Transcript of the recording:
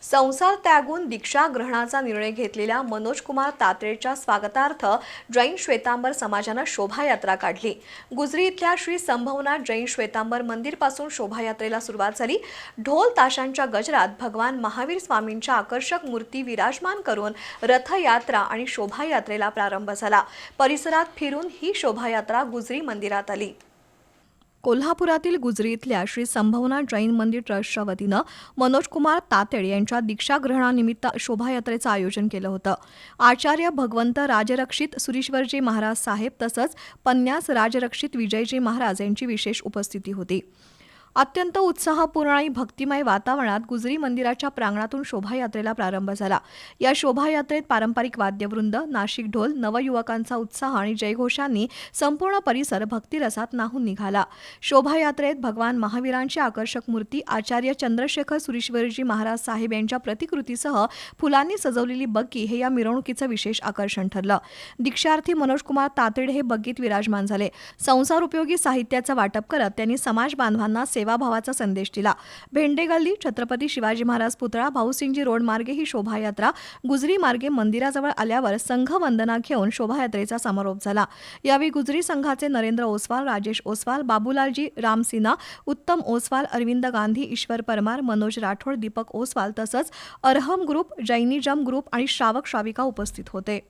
संसार त्यागून दीक्षा ग्रहणाचा निर्णय घेतलेल्या मनोज कुमार तातेच्या स्वागतार्थ जैन श्वेतांबर समाजानं शोभायात्रा काढली। गुजरी इथल्या श्री संभवनाथ जैन श्वेतांबर मंदिर पासून शोभायात्रेला सुरुवात झाली। ढोल ताशांच्या गजरात भगवान महावीर स्वामींच्या आकर्षक मूर्ती विराजमान करून रथयात्रा आणि शोभायात्रेला प्रारंभ झाला। परिसरात फिरून ही शोभायात्रा गुजरी मंदिरात आली। कोल्हापुरातील गुजरी इथल्या श्री संभवनाथ जैन मंदिर ट्रस्टच्या वतीनं मनोज कुमार तातेड यांच्या दीक्षा ग्रहणानिमित्त शोभायात्रेचं आयोजन केलं होतं। आचार्य भगवंत राजरक्षित सुरीश्वरजी महाराज साहेब तसंच पन्यास राजरक्षित विजयजी महाराज यांची विशेष उपस्थिती होती। अत्यंत उत्साहपूर्ण आणि भक्तिमय वातावरणात गुजरी मंदिराच्या प्रांगणातून शोभायात्रेला प्रारंभ झाला। या शोभायात्रेत पारंपरिक वाद्यवृंद, नाशिक ढोल, नवयुवकांचा उत्साह आणि जयघोषांनी संपूर्ण परिसर भक्तिरसात न्हाऊन निघाला। शोभायात्रेत भगवान महावीरांची आकर्षक मूर्ती, आचार्य चंद्रशेखर सुरीश्वरजी महाराज साहेब यांच्या प्रतिकृतीसह फुलांनी सजवलेली बग्गी हे या मिरवणुकीचं विशेष आकर्षण ठरलं। दीक्षार्थी मनोज कुमार तातेड हे बग्गीत विराजमान झाले। संसार उपयोगी साहित्याचं वाटप करत त्यांनी समाज बांधवांना सेवाभावाचा संदेश दिला। भेंडे गल्ली, छत्रपती शिवाजी महाराज पुतळा, भाऊसिंगजी रोड मार्गे ही शोभायात्रा गुजरी मार्गे मंदिराजवळ आल्यावर संघवंदना घेऊन शोभायात्रेचा समारोप झाला। यावेळी गुजरी संघाचे नरेंद्र ओसवाल, राजेश ओसवाल, बाबूलालजी रामसिन्हा, उत्तम ओसवाल, अरविंद गांधी, ईश्वर परमार, मनोज राठोड, दीपक ओसवाल तसंच अरहम ग्रुप, जैनिजम ग्रुप आणि श्रावक श्राविका उपस्थित होते।